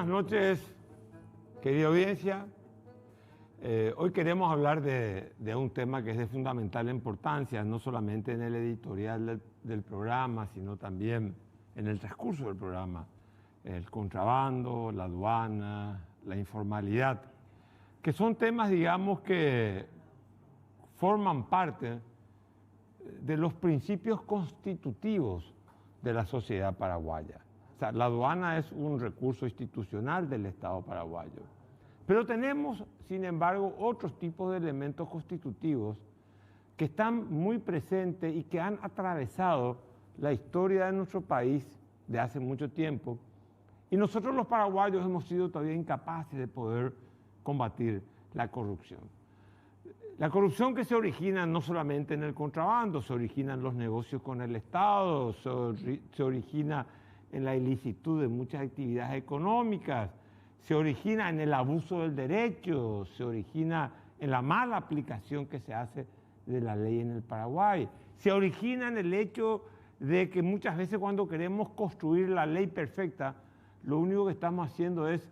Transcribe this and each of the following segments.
buenas noches, querida audiencia. Hoy queremos hablar de un tema que es de fundamental importancia, no solamente en el editorial del programa, sino también en el transcurso del programa. El contrabando, la aduana, la informalidad, que son temas, digamos, que forman parte de los principios constitutivos de la sociedad paraguaya. O sea, la aduana es un recurso institucional del Estado paraguayo. Pero tenemos, sin embargo, otros tipos de elementos constitutivos que están muy presentes y que han atravesado la historia de nuestro país de hace mucho tiempo. Y nosotros los paraguayos hemos sido todavía incapaces de poder combatir la corrupción. La corrupción que se origina no solamente en el contrabando, se origina en los negocios con el Estado, se origina en la ilicitud de muchas actividades económicas, se origina en el abuso del derecho, se origina en la mala aplicación que se hace de la ley en el Paraguay, se origina en el hecho de que muchas veces cuando queremos construir la ley perfecta, lo único que estamos haciendo es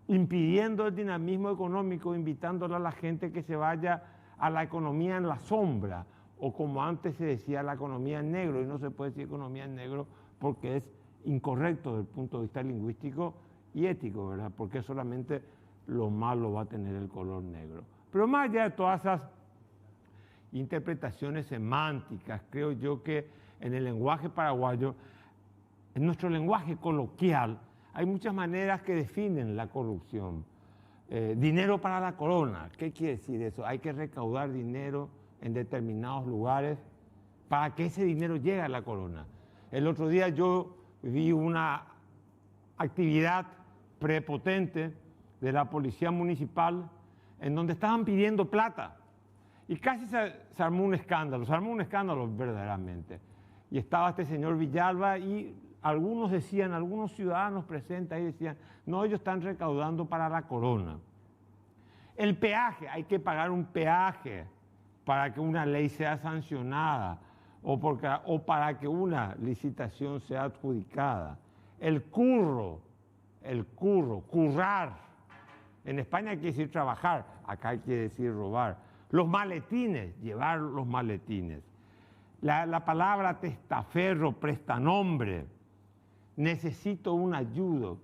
impidiendo el dinamismo económico, invitándole a la gente que se vaya a la economía en la sombra, o como antes se decía, la economía en negro, y no se puede decir economía en negro porque es incorrecto desde el punto de vista lingüístico y ético, ¿verdad? Porque solamente lo malo va a tener el color negro. Pero más allá de todas esas interpretaciones semánticas, creo yo que en el lenguaje paraguayo, en nuestro lenguaje coloquial, hay muchas maneras que definen la corrupción. Dinero para la corona, ¿qué quiere decir eso? Hay que recaudar dinero en determinados lugares para que ese dinero llegue a la corona. El otro día yo vi una actividad prepotente de la policía municipal en donde estaban pidiendo plata y casi se armó un escándalo verdaderamente. Y estaba este señor Villalba y algunos ciudadanos presentes ahí decían, no, ellos están recaudando para la corona. El peaje, hay que pagar un peaje para que una ley sea sancionada o para que una licitación sea adjudicada. El currar. En España quiere decir trabajar, acá quiere decir robar. Los maletines, llevar los maletines. La palabra testaferro, prestanombre, necesito un ayudo.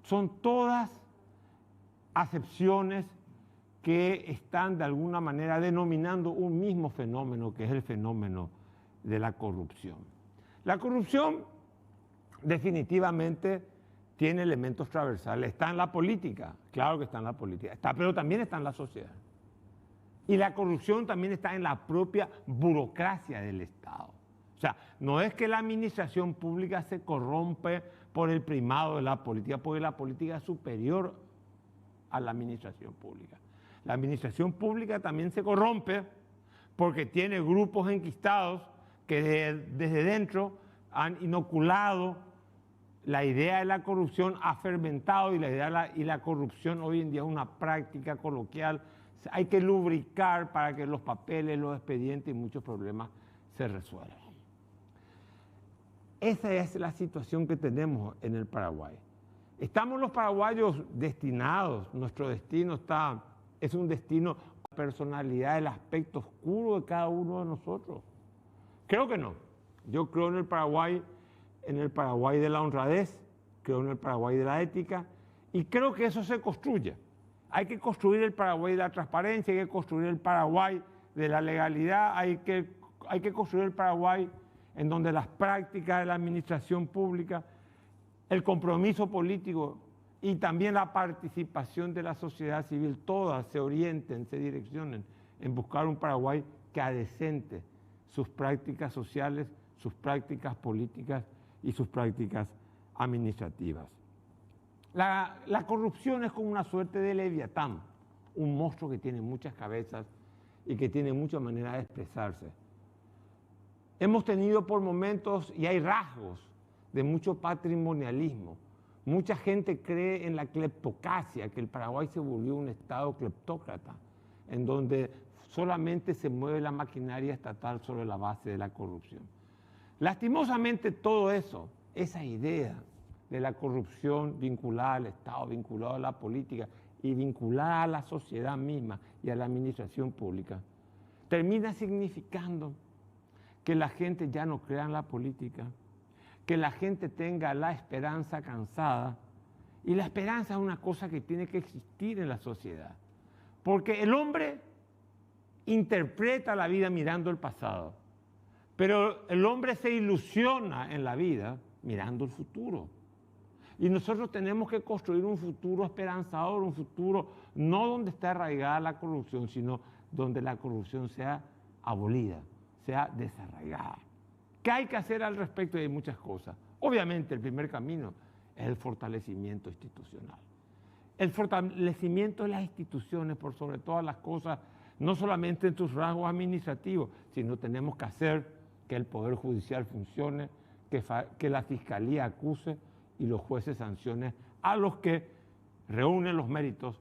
Son todas acepciones que están de alguna manera denominando un mismo fenómeno, que es el fenómeno de la corrupción. La corrupción definitivamente tiene elementos transversales. Está en la política, claro que está en la política, pero también está en la sociedad. Y la corrupción también está en la propia burocracia del Estado. O sea, no es que la administración pública se corrompe por el primado de la política, porque la política es superior a la administración pública. La administración pública también se corrompe porque tiene grupos enquistados que desde dentro han inoculado la idea de la corrupción, ha fermentado y la corrupción hoy en día es una práctica coloquial. Hay que lubricar para que los papeles, los expedientes y muchos problemas se resuelvan. Esa es la situación que tenemos en el Paraguay. Estamos los paraguayos destinados, nuestro destino es un destino con personalidad, el aspecto oscuro de cada uno de nosotros. Creo que no. Yo creo en el Paraguay de la honradez, creo en el Paraguay de la ética y creo que eso se construye. Hay que construir el Paraguay de la transparencia, hay que construir el Paraguay de la legalidad, hay que construir el Paraguay en donde las prácticas de la administración pública, el compromiso político y también la participación de la sociedad civil, todas se orienten, se direccionen en buscar un Paraguay que adecente sus prácticas sociales, sus prácticas políticas y sus prácticas administrativas. La corrupción es como una suerte de leviatán, un monstruo que tiene muchas cabezas y que tiene muchas maneras de expresarse. Hemos tenido por momentos, y hay rasgos, de mucho patrimonialismo. Mucha gente cree en la cleptocracia, que el Paraguay se volvió un estado cleptócrata, en donde solamente se mueve la maquinaria estatal sobre la base de la corrupción. Lastimosamente todo eso, esa idea de la corrupción vinculada al Estado, vinculada a la política y vinculada a la sociedad misma y a la administración pública, termina significando que la gente ya no crea en la política, que la gente tenga la esperanza cansada. Y la esperanza es una cosa que tiene que existir en la sociedad, porque el hombre interpreta la vida mirando el pasado, pero el hombre se ilusiona en la vida mirando el futuro. Y nosotros tenemos que construir un futuro esperanzador, un futuro no donde esté arraigada la corrupción, sino donde la corrupción sea abolida, sea desarraigada. ¿Qué hay que hacer al respecto? Hay muchas cosas. Obviamente el primer camino es el fortalecimiento institucional. El fortalecimiento de las instituciones por sobre todas las cosas, no solamente en sus rasgos administrativos, sino tenemos que hacer que el Poder Judicial funcione, que la Fiscalía acuse y los jueces sancionen a los que reúnen los méritos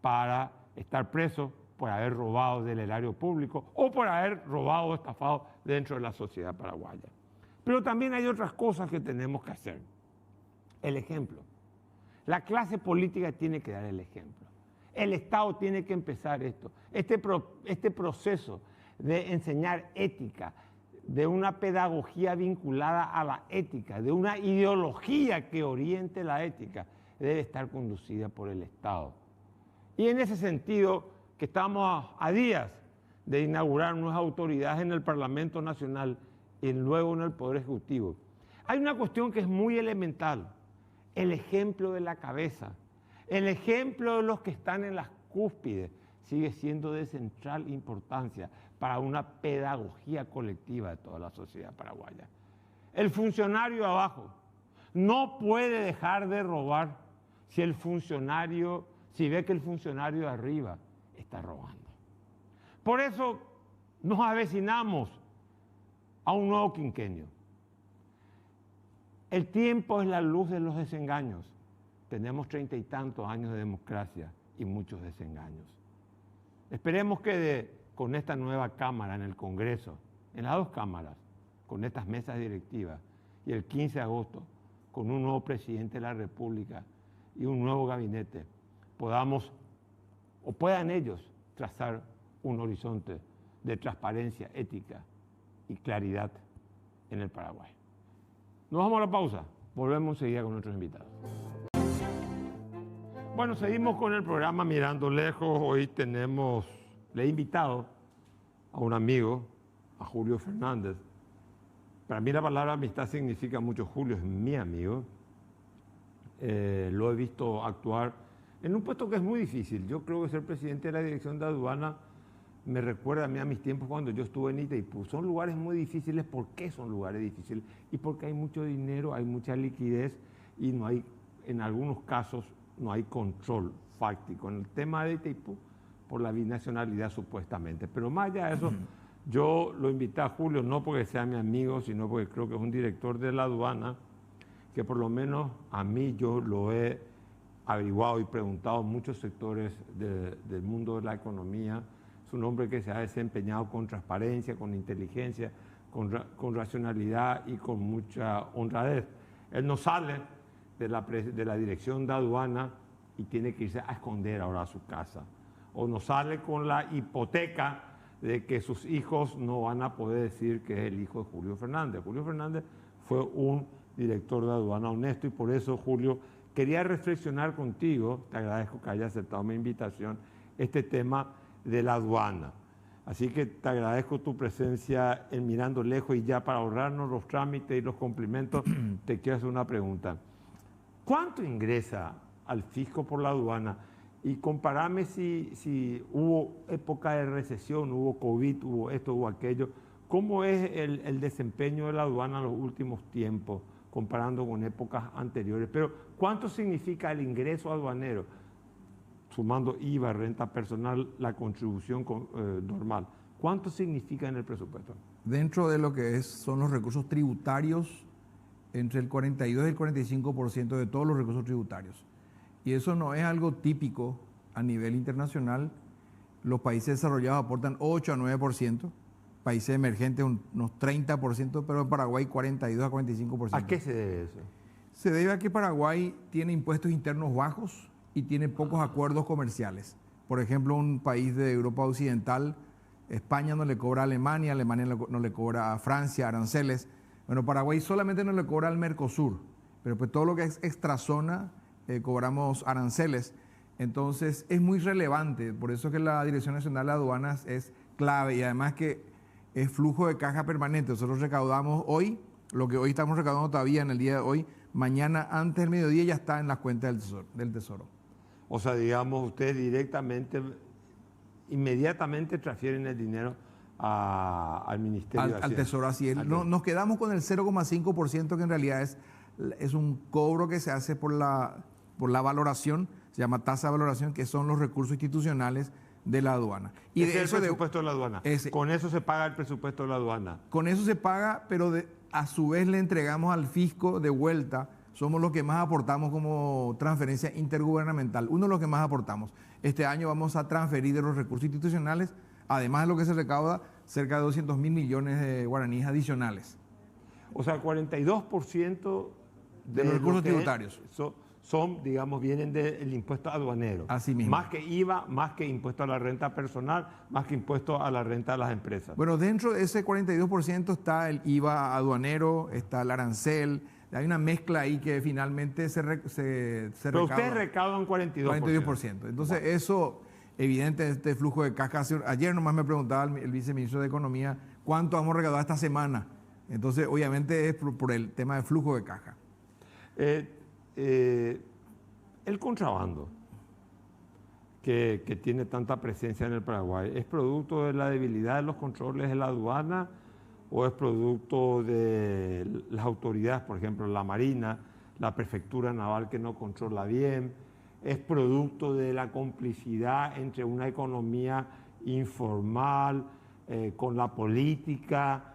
para estar presos por haber robado del erario público o por haber robado o estafado dentro de la sociedad paraguaya. Pero también hay otras cosas que tenemos que hacer. El ejemplo. La clase política tiene que dar el ejemplo. El Estado tiene que empezar esto. Este proceso de enseñar ética, de una pedagogía vinculada a la ética, de una ideología que oriente la ética, debe estar conducida por el Estado. Y en ese sentido, que estamos a días de inaugurar nuevas autoridades en el Parlamento Nacional y luego en el Poder Ejecutivo, hay una cuestión que es muy elemental: el ejemplo de la cabeza, el ejemplo de los que están en las cúspides, sigue siendo de central importancia para una pedagogía colectiva de toda la sociedad paraguaya. El funcionario abajo no puede dejar de robar si ve que el funcionario de arriba está robando. Por eso nos avecinamos a un nuevo quinquenio. El tiempo es la luz de los desengaños. Tenemos 30 y tantos años de democracia y muchos desengaños. Esperemos que con esta nueva Cámara en el Congreso, en las dos cámaras, con estas mesas directivas, y el 15 de agosto, con un nuevo presidente de la República y un nuevo gabinete, puedan ellos trazar un horizonte de transparencia, ética y claridad en el Paraguay. Nos vamos a la pausa, volvemos enseguida con nuestros invitados. Bueno, seguimos con el programa Mirando Lejos. Hoy le he invitado a un amigo, a Julio Fernández. Para mí la palabra amistad significa mucho. Julio es mi amigo. Lo he visto actuar en un puesto que es muy difícil. Yo creo que ser presidente de la Dirección de Aduana me recuerda a mí a mis tiempos cuando yo estuve en Itaipú. Son lugares muy difíciles. ¿Por qué son lugares difíciles? Y porque hay mucho dinero, hay mucha liquidez y en algunos casos no hay control fáctico. En el tema de Itaipú, por la binacionalidad supuestamente. Pero más allá de eso, yo lo invité a Julio no porque sea mi amigo, sino porque creo que es un director de la aduana que por lo menos a mí yo lo he averiguado y preguntado en muchos sectores del mundo de la economía. Es un hombre que se ha desempeñado con transparencia, con inteligencia, con racionalidad y con mucha honradez. Él no sale de la dirección de aduana y tiene que irse a esconder ahora a su casa. O no sale con la hipoteca de que sus hijos no van a poder decir que es el hijo de Julio Fernández. Julio Fernández fue un director de aduana honesto y por eso, Julio, quería reflexionar contigo, te agradezco que hayas aceptado mi invitación, este tema de la aduana. Así que te agradezco tu presencia en Mirando Lejos y ya para ahorrarnos los trámites y los cumplimientos, te quiero hacer una pregunta. ¿Cuánto ingresa al fisco por la aduana? Y comparame si hubo época de recesión, hubo COVID, hubo esto, hubo aquello. ¿Cómo es el desempeño de la aduana en los últimos tiempos, comparando con épocas anteriores? Pero, ¿cuánto significa el ingreso aduanero? Sumando IVA, renta personal, la contribución normal. ¿Cuánto significa en el presupuesto? Dentro de lo que son los recursos tributarios, entre el 42 y el 45% de todos los recursos tributarios. Y eso no es algo típico a nivel internacional. Los países desarrollados aportan 8 a 9%, países emergentes unos 30%, pero en Paraguay 42 a 45%. ¿A qué se debe eso? Se debe a que Paraguay tiene impuestos internos bajos y tiene pocos acuerdos comerciales. Por ejemplo, un país de Europa Occidental, España no le cobra a Alemania, Alemania no le cobra a Francia aranceles. Bueno, Paraguay solamente no le cobra al Mercosur, pero pues todo lo que es extrazona cobramos aranceles. Entonces es muy relevante, por eso que la Dirección Nacional de Aduanas es clave y además que es flujo de caja permanente. Nosotros recaudamos hoy, lo que hoy estamos recaudando todavía en el día de hoy, mañana antes del mediodía ya está en las cuentas del Tesoro. O sea, digamos, ustedes directamente, inmediatamente transfieren el dinero al Ministerio de Hacienda. Al Tesoro, así es. Nos quedamos con el 0,5% que en realidad es un cobro que se hace por la valoración, se llama tasa de valoración, que son los recursos institucionales de la aduana. Y ese es el presupuesto de la aduana. Con eso se paga el presupuesto de la aduana. Con eso se paga, pero a su vez le entregamos al fisco de vuelta. Somos los que más aportamos como transferencia intergubernamental. Uno de los que más aportamos. Este año vamos a transferir de los recursos institucionales, además de lo que se recauda, cerca de 200.000 millones de guaraníes adicionales. O sea, 42% de los recursos tributarios. Son, digamos, vienen del impuesto aduanero. Así mismo. Más que IVA, más que impuesto a la renta personal, más que impuesto a la renta de las empresas. Bueno, dentro de ese 42% está el IVA aduanero, está el arancel. Hay una mezcla ahí que finalmente se Pero ustedes recaudan 42%. 42%. Entonces, eso, evidente, este flujo de caja. Ayer nomás me preguntaba el viceministro de Economía cuánto hemos recaudado esta semana. Entonces, obviamente es por el tema de flujo de caja. El contrabando que tiene tanta presencia en el Paraguay, ¿es producto de la debilidad de los controles de la aduana o es producto de las autoridades, por ejemplo, la Marina, la Prefectura Naval que no controla bien? ¿Es producto de la complicidad entre una economía informal con la política?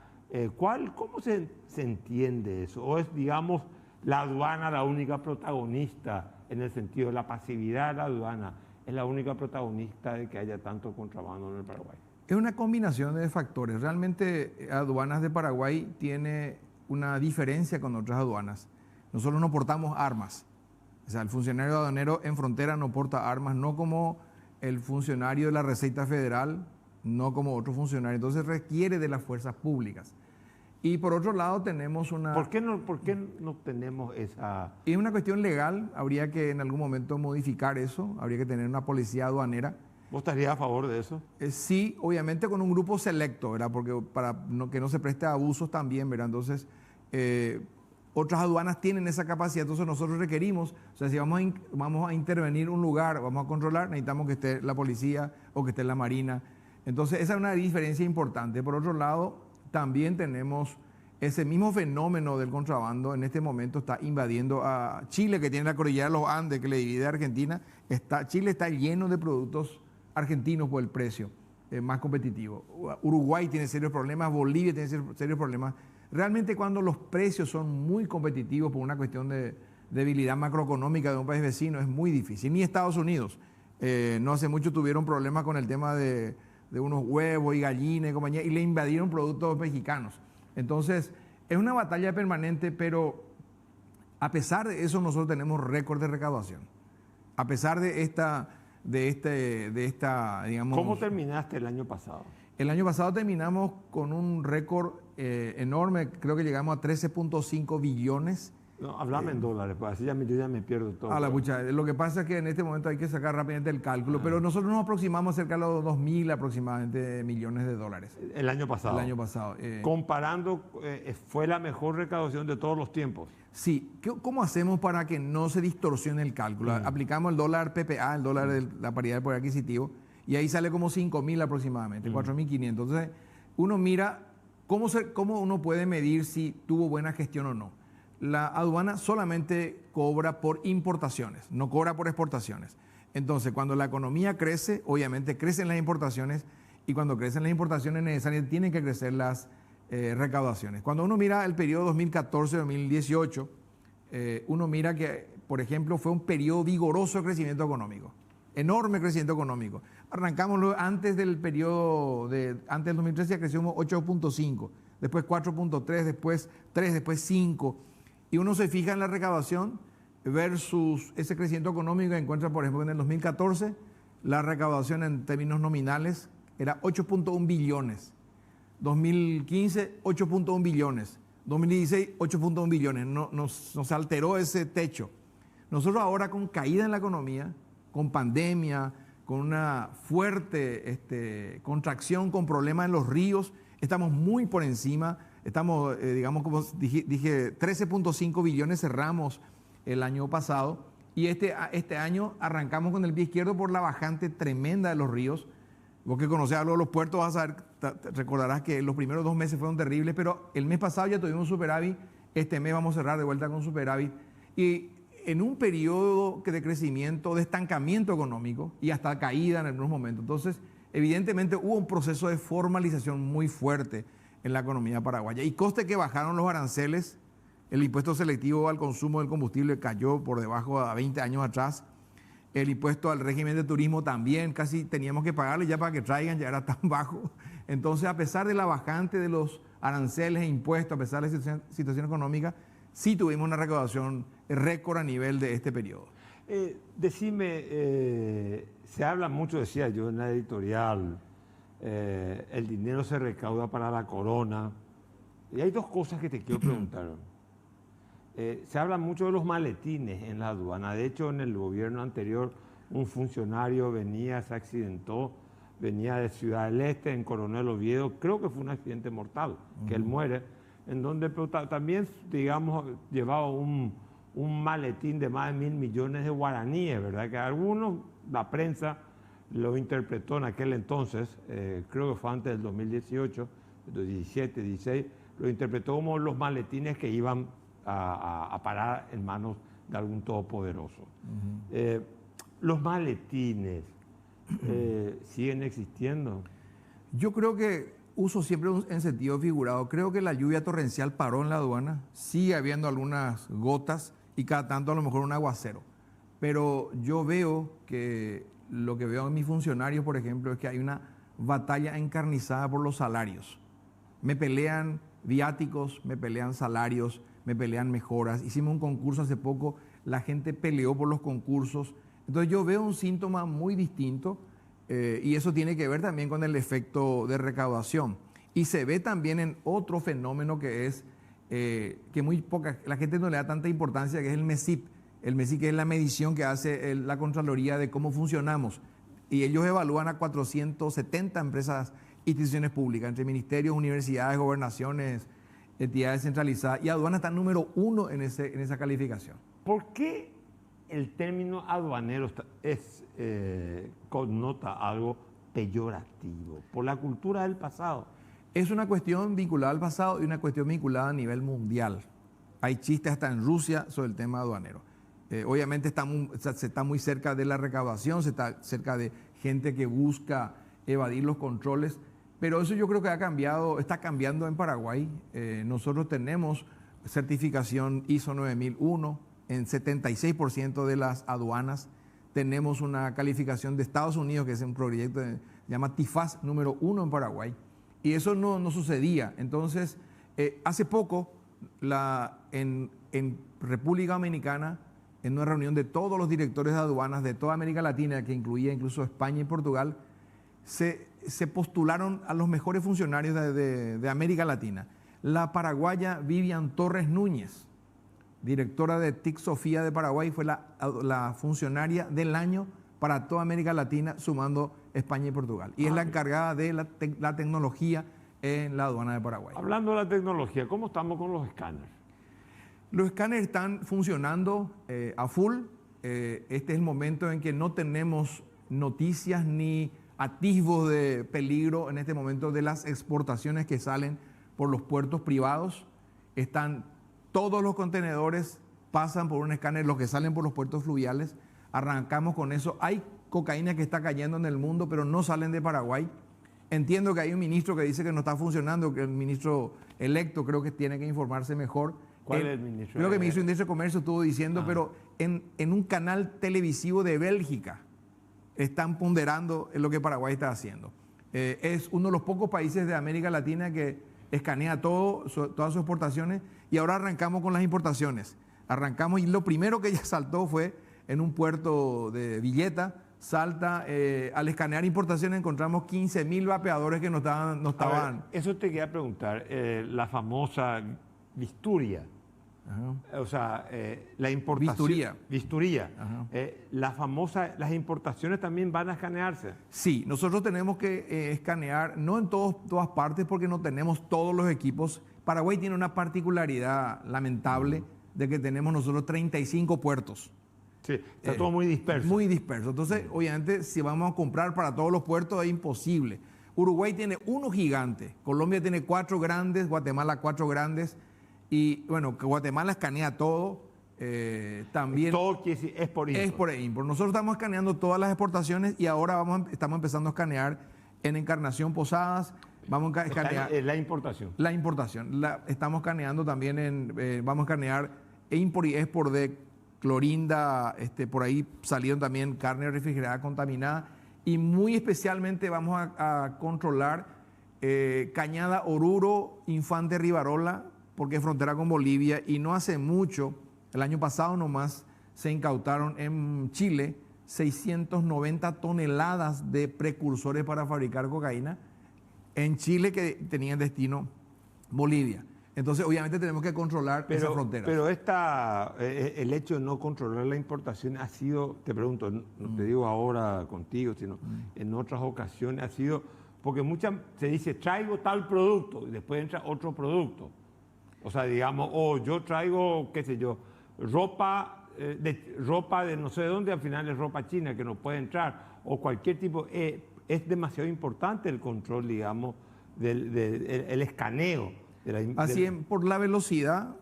¿Cómo se entiende eso? ¿O es, digamos, la aduana la única protagonista en el sentido de la pasividad de la aduana? ¿Es la única protagonista de que haya tanto contrabando en el Paraguay? Es una combinación de factores. Realmente aduanas de Paraguay tiene una diferencia con otras aduanas. Nosotros no portamos armas. O sea, el funcionario aduanero en frontera no porta armas, no como el funcionario de la Receta Federal, no como otro funcionario. Entonces requiere de las fuerzas públicas. Y por otro lado tenemos una... ¿Por qué no tenemos esa...? Es una cuestión legal, habría que en algún momento modificar eso, habría que tener una policía aduanera. ¿Vos estarías a favor de eso? Sí, obviamente con un grupo selecto, ¿verdad? Porque que no se preste a abusos también, ¿verdad? Entonces, otras aduanas tienen esa capacidad, entonces nosotros requerimos, o sea, si vamos a intervenir un lugar, vamos a controlar, necesitamos que esté la policía o que esté la Marina. Entonces, esa es una diferencia importante. Por otro lado, también tenemos ese mismo fenómeno del contrabando. En este momento está invadiendo a Chile, que tiene la cordillera de los Andes, que le divide a Argentina. Chile está lleno de productos argentinos por el precio más competitivo. Uruguay tiene serios problemas, Bolivia tiene serios problemas. Realmente cuando los precios son muy competitivos por una cuestión de debilidad macroeconómica de un país vecino es muy difícil. Ni Estados Unidos. No hace mucho tuvieron problemas con el tema de unos huevos y gallinas y compañía, y le invadieron productos mexicanos. Entonces, es una batalla permanente, pero a pesar de eso nosotros tenemos récord de recaudación. A pesar de esta, digamos... ¿Cómo terminaste el año pasado? El año pasado terminamos con un récord enorme, creo que llegamos a 13.5 billones. No, hablame en dólares, pues así yo ya me pierdo todo. Lo que pasa es que en este momento hay que sacar rápidamente el cálculo, pero nosotros nos aproximamos cerca de los 2.000 aproximadamente millones de dólares. El año pasado. El año pasado. Comparando, fue la mejor recaudación de todos los tiempos. Sí. ¿Cómo hacemos para que no se distorsione el cálculo? Aplicamos el dólar PPA, el dólar de la paridad de poder adquisitivo, y ahí sale como 5.000 aproximadamente, 4.500. Entonces, uno mira cómo uno puede medir si tuvo buena gestión o no. La aduana solamente cobra por importaciones, no cobra por exportaciones. Entonces, cuando la economía crece, obviamente crecen las importaciones, y cuando crecen las importaciones necesariamente tienen que crecer las recaudaciones. Cuando uno mira el periodo 2014-2018, uno mira que, por ejemplo, fue un periodo vigoroso de crecimiento económico, enorme crecimiento económico. Arrancamos antes del periodo, antes del 2013 ya crecimos 8.5, después 4.3, después 3, después 5. Y uno se fija en la recaudación versus ese crecimiento económico, encuentra, por ejemplo, en el 2014 la recaudación en términos nominales era 8.1 billones. 2015, 8.1 billones. 2016, 8.1 billones. Nos alteró ese techo. Nosotros ahora, con caída en la economía, con pandemia, con una fuerte contracción, con problemas en los ríos, estamos muy por encima. Estamos, digamos, como dije, 13.5 billones cerramos el año pasado. Y este año arrancamos con el pie izquierdo por la bajante tremenda de los ríos. Vos que conocés algo de los puertos, vas a saber, recordarás que los primeros 2 meses fueron terribles, pero el mes pasado ya tuvimos superávit, este mes vamos a cerrar de vuelta con superávit. Y en un periodo de crecimiento, de estancamiento económico y hasta caída en algunos momentos. Entonces, evidentemente hubo un proceso de formalización muy fuerte en la economía paraguaya. Y coste que bajaron los aranceles, el impuesto selectivo al consumo del combustible cayó por debajo a 20 años atrás. El impuesto al régimen de turismo también, casi teníamos que pagarle ya para que traigan, ya era tan bajo. Entonces, a pesar de la bajante de los aranceles e impuestos, a pesar de la situación económica, sí tuvimos una recaudación récord a nivel de este periodo. Decime, se habla mucho, decía yo en la editorial, el dinero se recauda para la corona. Y hay 2 cosas que te quiero preguntar. Se habla mucho de los maletines en la aduana. De hecho, en el gobierno anterior, un funcionario se accidentó, venía de Ciudad del Este, en Coronel Oviedo, creo que fue un accidente mortal, que él muere, en donde también, digamos, llevaba un maletín de más de 1.000 millones de guaraníes, ¿verdad? Que algunos, la prensa lo interpretó en aquel entonces, creo que fue antes del 2018, 17, 16, lo interpretó como los maletines que iban a parar en manos de algún todopoderoso. Los maletines siguen existiendo. Yo creo que uso siempre en sentido figurado. Creo que la lluvia torrencial paró en la aduana, sigue habiendo algunas gotas y cada tanto a lo mejor un aguacero. Pero yo veo que lo que veo en mis funcionarios, por ejemplo, es que hay una batalla encarnizada por los salarios. Me pelean viáticos, me pelean salarios, me pelean mejoras. Hicimos un concurso hace poco, la gente peleó por los concursos. Entonces yo veo un síntoma muy distinto y eso tiene que ver también con el efecto de recaudación. Y se ve también en otro fenómeno que es que la gente no le da tanta importancia, que es el MESIP. El MESIP, que es la medición que hace la Contraloría de cómo funcionamos. Y ellos evalúan a 470 empresas, instituciones públicas, entre ministerios, universidades, gobernaciones, entidades centralizadas, y aduana está número 1 en esa calificación. ¿Por qué el término aduanero connota algo peyorativo? Por la cultura del pasado. Es una cuestión vinculada al pasado y una cuestión vinculada a nivel mundial. Hay chistes hasta en Rusia sobre el tema aduanero. Obviamente se está muy cerca de la recaudación, se está cerca de gente que busca evadir los controles, pero eso yo creo que está cambiando en Paraguay. Nosotros tenemos certificación ISO 9001 en 76% de las aduanas. Tenemos una calificación de Estados Unidos, que es un proyecto que se llama TIFAS número 1 en Paraguay. Y eso no sucedía. Entonces, hace poco, en República Dominicana, en una reunión de todos los directores de aduanas de toda América Latina, que incluía incluso España y Portugal, se postularon a los mejores funcionarios de América Latina. La paraguaya Vivian Torres Núñez, directora de TIC Sofía de Paraguay, fue la funcionaria del año para toda América Latina, sumando España y Portugal. Y es la encargada de la tecnología en la aduana de Paraguay. Hablando de la tecnología, ¿cómo estamos con los escáneres? Los escáneres están funcionando a full. Este es el momento en que no tenemos noticias ni atisbos de peligro en este momento de las exportaciones que salen por los puertos privados. Todos los contenedores pasan por un escáner, los que salen por los puertos fluviales. Arrancamos con eso. Hay cocaína que está cayendo en el mundo, pero no salen de Paraguay. Entiendo que hay un ministro que dice que no está funcionando, que el ministro electo creo que tiene que informarse mejor. ¿Cuál es el ministro? Creo que el ministro de Industria y Comercio estuvo diciendo, pero en un canal televisivo de Bélgica están ponderando lo que Paraguay está haciendo. Es uno de los pocos países de América Latina que escanea todas sus exportaciones y ahora arrancamos con las importaciones. Arrancamos y lo primero que ya saltó fue en un puerto de Villeta, salta, al escanear importaciones encontramos 15.000 vapeadores que no estaban... Ver, eso te quería preguntar, la famosa Visturia. Ajá. O sea, la importación... Visturía. Las importaciones también van a escanearse. Sí, nosotros tenemos que escanear, no en todas partes porque no tenemos todos los equipos. Paraguay tiene una particularidad lamentable de que tenemos nosotros 35 puertos. Sí, está todo muy disperso. Muy disperso. Entonces, obviamente, si vamos a comprar para todos los puertos es imposible. Uruguay tiene uno gigante, Colombia tiene 4 grandes, Guatemala 4 grandes. Y bueno, que Guatemala escanea todo, también... Todo es por import. Es por import. Nosotros estamos escaneando todas las exportaciones y ahora estamos empezando a escanear en Encarnación Posadas. Vamos a escanear... La importación. La importación. Estamos escaneando también vamos a escanear import y export de Clorinda, por ahí salieron también carne refrigerada contaminada. Y muy especialmente vamos a controlar Cañada Oruro, Infante Rivarola, porque es frontera con Bolivia, y no hace mucho, el año pasado nomás, se incautaron en Chile 690 toneladas de precursores para fabricar cocaína, en Chile que tenían destino Bolivia. Entonces, obviamente tenemos que controlar esas fronteras. Pero el hecho de no controlar la importación ha sido, te pregunto, no te digo ahora contigo, sino en otras ocasiones ha sido, porque se dice, traigo tal producto, y después entra otro producto. O sea, digamos, yo traigo, qué sé yo, ropa de no sé de dónde, al final es ropa china que no puede entrar, o cualquier tipo. Es demasiado importante el control, digamos, el escaneo. Así es, por la velocidad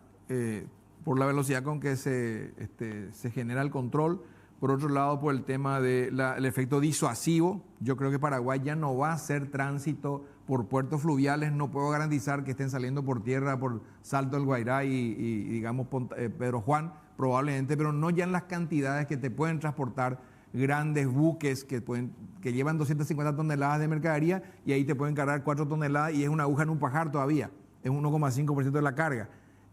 con que se genera el control. Por otro lado, por el tema del efecto disuasivo, yo creo que Paraguay ya no va a hacer tránsito por puertos fluviales. No puedo garantizar que estén saliendo por tierra, por Salto del Guairá y digamos, Pedro Juan, probablemente, pero no ya en las cantidades que te pueden transportar grandes buques que llevan 250 toneladas de mercadería y ahí te pueden cargar 4 toneladas y es una aguja en un pajar todavía, es 1,5% de la carga.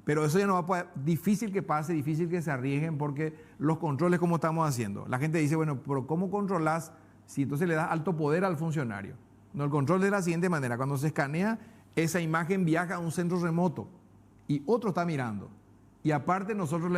Pero eso ya no va a poder, difícil que pase, difícil que se arriesguen porque los controles, ¿cómo estamos haciendo? La gente dice, bueno, pero ¿cómo controlas si entonces le das alto poder al funcionario? No, el control es de la siguiente manera, cuando se escanea, esa imagen viaja a un centro remoto y otro está mirando. Y aparte nosotros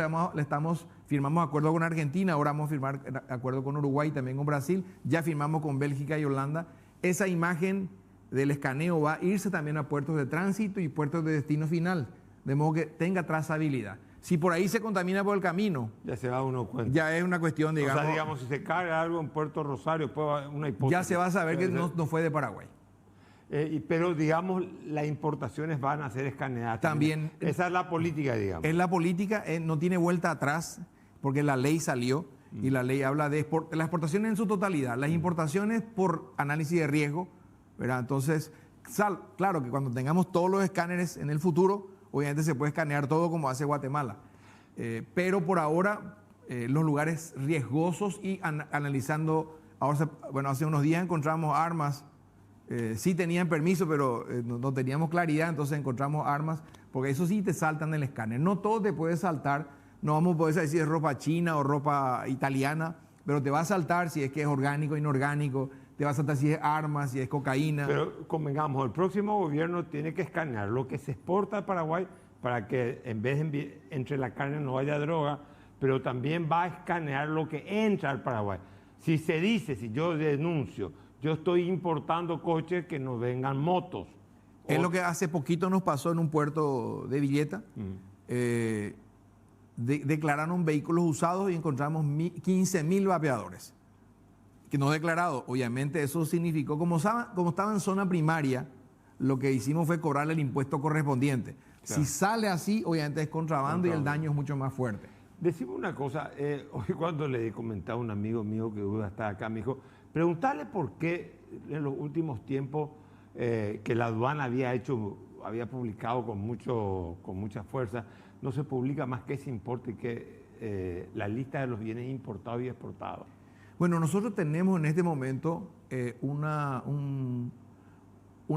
firmamos acuerdo con Argentina, ahora vamos a firmar acuerdo con Uruguay, también con Brasil, ya firmamos con Bélgica y Holanda. Esa imagen del escaneo va a irse también a puertos de tránsito y puertos de destino final, de modo que tenga trazabilidad. Si por ahí se contamina por el camino, ya se va uno cuenta. Ya es una cuestión, digamos... O sea, digamos, si se carga algo en Puerto Rosario, una hipótesis. Ya se va a saber que no fue de Paraguay. Pero, digamos, las importaciones van a ser escaneadas. También. Esa es la política, digamos. Es la política, no tiene vuelta atrás, porque la ley salió y la ley habla de las exportaciones en su totalidad, las importaciones por análisis de riesgo, ¿verdad? Entonces, claro que cuando tengamos todos los escáneres en el futuro, obviamente se puede escanear todo como hace Guatemala. Pero por ahora, los lugares riesgosos y analizando, hace unos días encontramos armas. Sí tenían permiso, pero no teníamos claridad, entonces encontramos armas, porque eso sí te saltan el escáner. No todo te puede saltar, no vamos a poder decir si es ropa china o ropa italiana, pero te va a saltar si es que es orgánico, inorgánico, te va a saltar si es armas, si es cocaína. Pero convengamos, el próximo gobierno tiene que escanear lo que se exporta a Paraguay para que en vez de entre la carne no haya droga, pero también va a escanear lo que entra al Paraguay. Si se dice, si yo denuncio, yo estoy importando coches, que nos vengan motos. Es lo que hace poquito nos pasó en un puerto de Villeta. Declararon vehículos usados y encontramos 15.000 vapeadores que no declarados. Obviamente eso significó, como estaba en zona primaria, lo que hicimos fue cobrar el impuesto correspondiente. Claro. Si sale así, obviamente es contrabando y el daño es mucho más fuerte. Decime una cosa, hoy cuando le comentaba a un amigo mío que está acá, me dijo, preguntarle por qué en los últimos tiempos que la aduana había publicado con mucha fuerza, no se publica más que ese importe, que la lista de los bienes importados y exportados. Bueno, nosotros tenemos en este momento un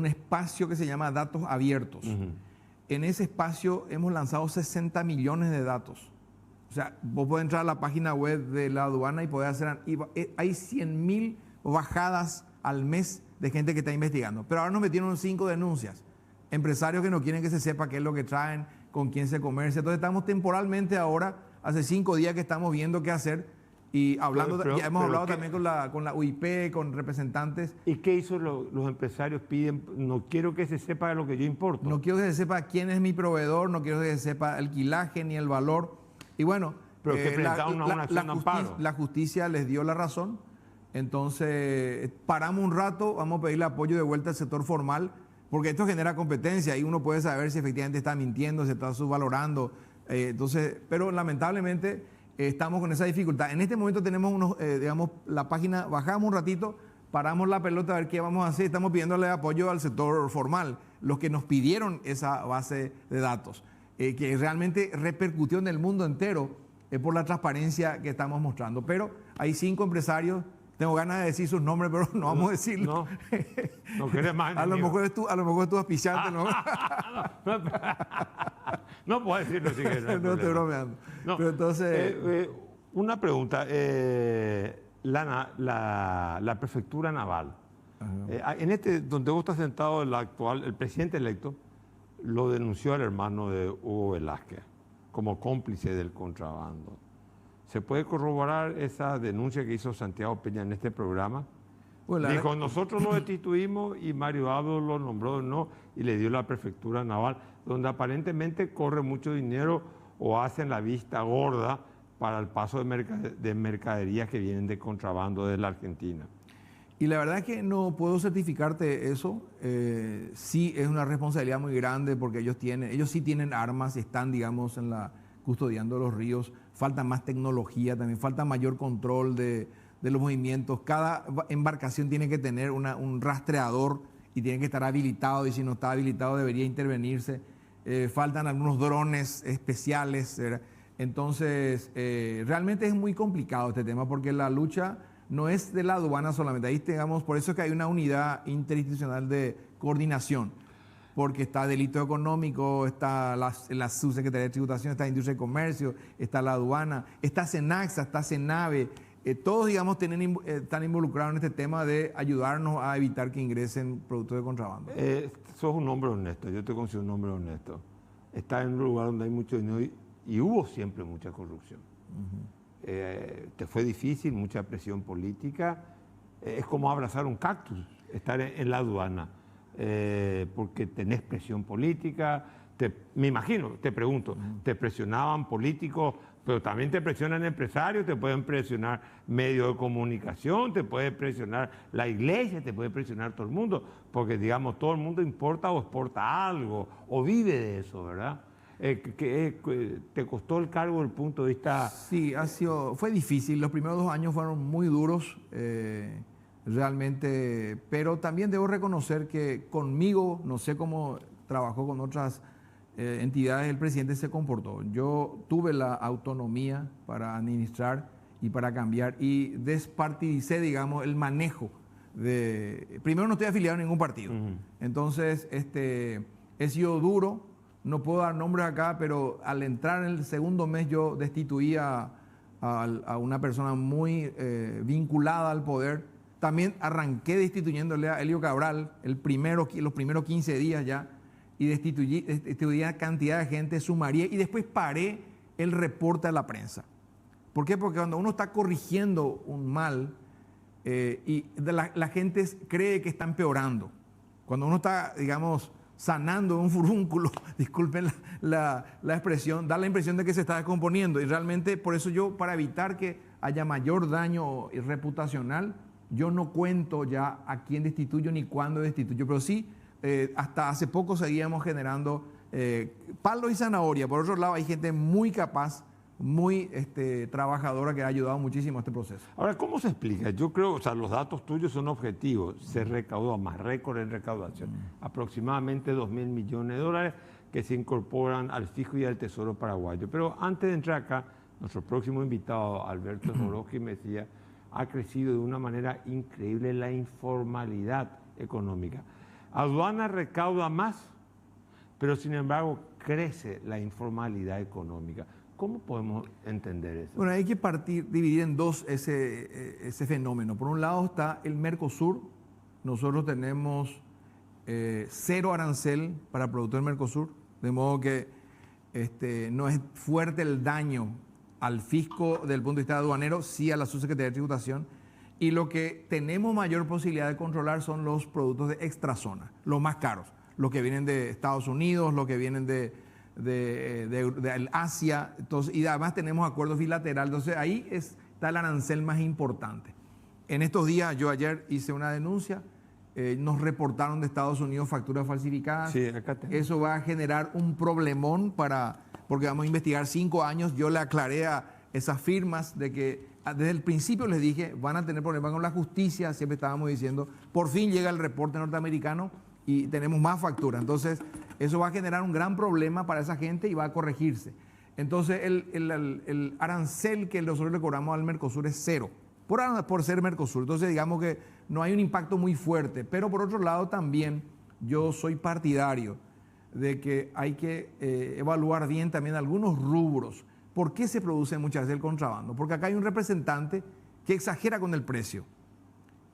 espacio que se llama datos abiertos. en ese espacio hemos lanzado 60 millones de datos. O sea, vos podés entrar a la página web de la aduana y podés hacer... Hay 100.000 bajadas al mes de gente que está investigando. Pero ahora nos metieron 5 denuncias. Empresarios que no quieren que se sepa qué es lo que traen, con quién se comercia. Entonces estamos temporalmente ahora, hace 5 días que estamos viendo qué hacer. Y hablando, ya hemos hablado también con la UIP, con representantes. ¿Y qué hizo los empresarios? Piden, no quiero que se sepa lo que yo importo. No quiero que se sepa quién es mi proveedor, no quiero que se sepa el alquilaje ni el valor. Y bueno, pero que presentaron una acción de amparo. La justicia les dio la razón. Entonces, paramos un rato, vamos a pedirle apoyo de vuelta al sector formal, porque esto genera competencia y uno puede saber si efectivamente está mintiendo, si está subvalorando. Pero lamentablemente estamos con esa dificultad. En este momento tenemos la página, bajamos un ratito, paramos la pelota a ver qué vamos a hacer. Estamos pidiéndole apoyo al sector formal, los que nos pidieron esa base de datos, que realmente repercutió en el mundo entero por la transparencia que estamos mostrando. Pero hay 5 empresarios. Tengo ganas de decir sus nombres, pero no vamos a decirlo. No querés más. A lo mejor es tu auspiciante, ¿no? No puedo decirlo si quieres. No estoy bromeando. No. Pero entonces... una pregunta. La prefectura naval. Donde vos estás sentado, el presidente electo lo denunció al hermano de Hugo Velázquez como cómplice del contrabando. ¿Se puede corroborar esa denuncia que hizo Santiago Peña en este programa? Bueno, dijo, nosotros lo destituimos y Mario Abdo lo nombró no y le dio la prefectura naval, donde aparentemente corre mucho dinero o hacen la vista gorda para el paso de mercaderías que vienen de contrabando de la Argentina. Y la verdad es que no puedo certificarte eso. Sí es una responsabilidad muy grande porque ellos sí tienen armas y están, digamos, custodiando los ríos. Falta más tecnología también, falta mayor control de los movimientos. Cada embarcación tiene que tener un rastreador y tiene que estar habilitado, y si no está habilitado debería intervenirse. Faltan algunos drones especiales. Entonces, realmente es muy complicado este tema porque la lucha no es de la aduana solamente. Ahí por eso es que hay una unidad interinstitucional de coordinación, porque está delito económico, está la subsecretaría de tributación, está industria y comercio, está la aduana, está Cenaxa, está Cenave. Todos, digamos, están involucrados en este tema de ayudarnos a evitar que ingresen productos de contrabando. Sos un hombre honesto, yo te considero un hombre honesto. Estás en un lugar donde hay mucho dinero y hubo siempre mucha corrupción. Te fue difícil, mucha presión política. Es como abrazar un cactus, estar en la aduana. Porque tenés presión política, me imagino, te pregunto, te presionaban políticos, pero también te presionan empresarios, te pueden presionar medios de comunicación, te puede presionar la iglesia, te puede presionar todo el mundo, porque digamos todo el mundo importa o exporta algo, o vive de eso, ¿verdad? ¿Te costó el cargo desde el punto de vista...? Sí, fue difícil, los primeros 2 años fueron muy duros, realmente, pero también debo reconocer que conmigo, no sé cómo trabajó con otras entidades, el presidente se comportó. Yo tuve la autonomía para administrar y para cambiar y despartidicé, digamos, el manejo de... Primero no estoy afiliado a ningún partido, entonces he sido duro, no puedo dar nombres acá, pero al entrar en el segundo mes yo destituí a una persona muy vinculada al poder. También arranqué destituyéndole a Helio Cabral los primeros 15 días ya, y destituí a cantidad de gente, sumaría, y después paré el reporte a la prensa. ¿Por qué? Porque cuando uno está corrigiendo un mal, la gente cree que está empeorando. Cuando uno está, digamos, sanando un furúnculo, disculpen la expresión, da la impresión de que se está descomponiendo. Y realmente, por eso yo, para evitar que haya mayor daño reputacional, yo no cuento ya a quién destituyo ni cuándo destituyo, pero sí, hasta hace poco seguíamos generando palos y zanahoria. Por otro lado, hay gente muy capaz, muy trabajadora que ha ayudado muchísimo a este proceso. Ahora, ¿cómo se explica? Yo creo, los datos tuyos son objetivos. Se recaudó más récord en recaudación. Aproximadamente 2.000 millones de dólares que se incorporan al fisco y al Tesoro paraguayo. Pero antes de entrar acá, nuestro próximo invitado, Alberto Sborowski, me decía, ha crecido de una manera increíble la informalidad económica. Aduana recauda más pero sin embargo crece la informalidad económica. ¿Cómo podemos entender eso? Bueno, hay que dividir en dos ese fenómeno. Por un lado está el Mercosur. Nosotros tenemos 0 arancel para productos del Mercosur, de modo que no es fuerte el daño al fisco desde el punto de vista aduanero, sí a la subsecretaría de Tributación. Y lo que tenemos mayor posibilidad de controlar son los productos de extrazona, los más caros, los que vienen de Estados Unidos, los que vienen de Asia. Entonces, y además tenemos acuerdos bilaterales. Entonces ahí está el arancel más importante. En estos días, yo ayer hice una denuncia, nos reportaron de Estados Unidos facturas falsificadas. Sí, acá tenemos. Eso va a generar un problemón porque vamos a investigar 5 años. Yo le aclaré a esas firmas de que desde el principio les dije, van a tener problemas con la justicia, siempre estábamos diciendo, por fin llega el reporte norteamericano y tenemos más facturas. Entonces, eso va a generar un gran problema para esa gente y va a corregirse. Entonces, el arancel que nosotros le cobramos al Mercosur es 0, por ser Mercosur. Entonces, digamos que no hay un impacto muy fuerte. Pero por otro lado, también yo soy partidario de que hay que evaluar bien también algunos rubros. ¿Por qué se produce muchas veces el contrabando? Porque acá hay un representante que exagera con el precio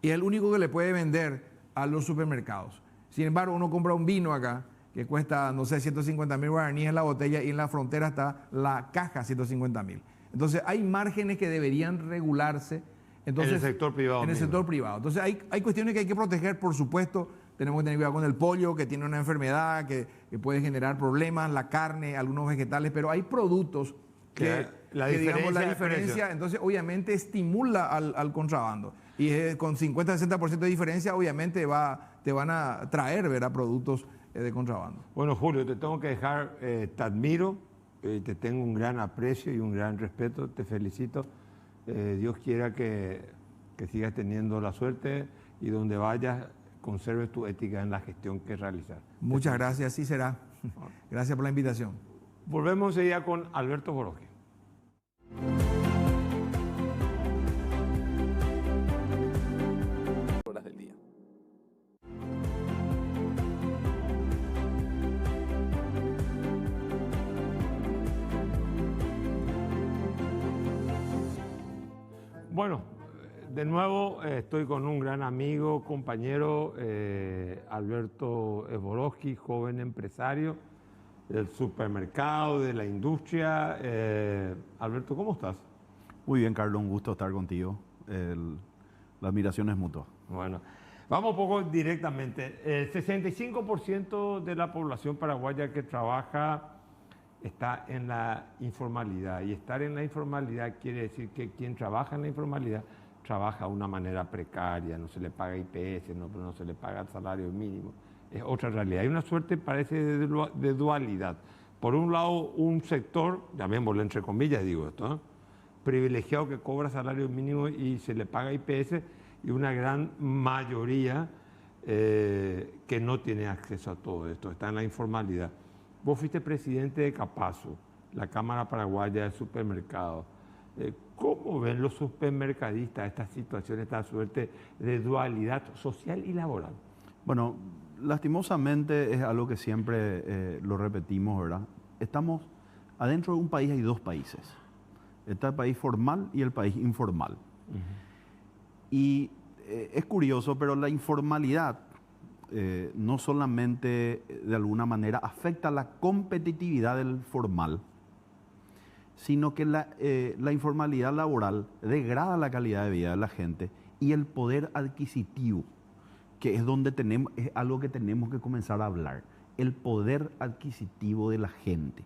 y es el único que le puede vender a los supermercados. Sin embargo, uno compra un vino acá que cuesta, no sé, 150.000 guaraníes en la botella y en la frontera está la caja 150.000. Entonces, hay márgenes que deberían regularse. Entonces, en el sector privado. En el sector privado. Entonces, hay cuestiones que hay que proteger, por supuesto. Tenemos que tener cuidado con el pollo, que tiene una enfermedad que puede generar problemas, la carne, algunos vegetales, pero hay productos que la diferencia, entonces obviamente estimula al contrabando. Y con 50-60% de diferencia, obviamente te van a traer, ¿verdad?, productos de contrabando. Bueno, Julio, te tengo que dejar, te admiro, te tengo un gran aprecio y un gran respeto, te felicito. Dios quiera que sigas teniendo la suerte y donde vayas conserves tu ética en la gestión que realizas. Muchas gracias, así será. Gracias por la invitación. Volvemos enseguida con Alberto Borowski. Horas del día. Bueno, de nuevo estoy con un gran amigo, compañero, Alberto Borowski, joven empresario del supermercado, de la industria. Alberto, ¿cómo estás? Muy bien, Carlos, un gusto estar contigo. La admiración es mutua. Bueno, vamos un poco directamente. El 65% de la población paraguaya que trabaja está en la informalidad, y estar en la informalidad quiere decir que quien trabaja en la informalidad trabaja de una manera precaria, no se le paga IPS, no se le paga el salario mínimo. Es otra realidad. Hay una suerte, parece, de dualidad. Por un lado, un sector, llamémoslo entre comillas, digo esto, privilegiado, que cobra salario mínimo y se le paga IPS, y una gran mayoría que no tiene acceso a todo esto, está en la informalidad. Vos fuiste presidente de Capazo, la Cámara Paraguaya de Supermercados. ¿Cómo ven los supermercadistas esta situación, esta suerte de dualidad social y laboral? Bueno, lastimosamente es algo que siempre lo repetimos, ¿verdad? Estamos adentro de un país, hay 2 países. Está el país formal y el país informal. Y es curioso, pero la informalidad no solamente de alguna manera afecta la competitividad del formal, sino que la informalidad laboral degrada la calidad de vida de la gente y el poder adquisitivo, que es donde es algo que tenemos que comenzar a hablar, el poder adquisitivo de la gente.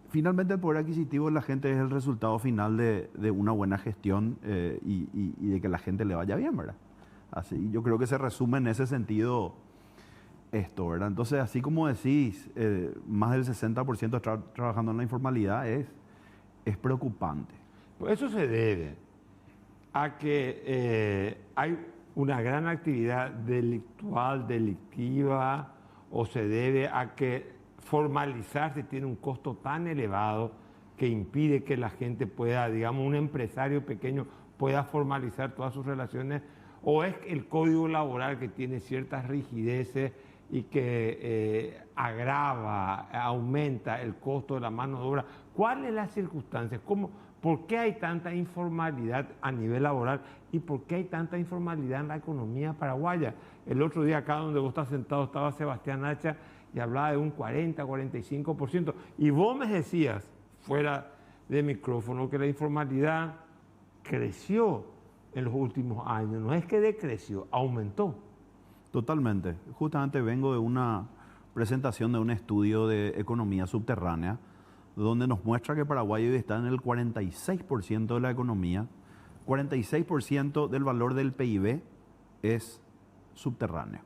Finalmente, el poder adquisitivo de la gente es el resultado final de una buena gestión y de que la gente le vaya bien, ¿verdad? Así, yo creo que se resume en ese sentido esto, ¿verdad? Entonces, así como decís, más del 60% está trabajando en la informalidad, es preocupante. Pues eso se debe a que hay una gran actividad delictiva, o se debe a que formalizarse tiene un costo tan elevado que impide que la gente pueda, digamos, un empresario pequeño pueda formalizar todas sus relaciones, o es el código laboral que tiene ciertas rigideces y que agrava, aumenta el costo de la mano de obra. ¿Cuáles son las circunstancias? ¿Por qué hay tanta informalidad a nivel laboral y por qué hay tanta informalidad en la economía paraguaya? El otro día acá donde vos estás sentado estaba Sebastián Hacha y hablaba de un 40-45%. Y vos me decías, fuera de micrófono, que la informalidad creció en los últimos años. No es que decreció, aumentó. Totalmente. Justamente vengo de una presentación de un estudio de economía subterránea donde nos muestra que Paraguay hoy está en el 46% de la economía, 46% del valor del PIB es subterráneo.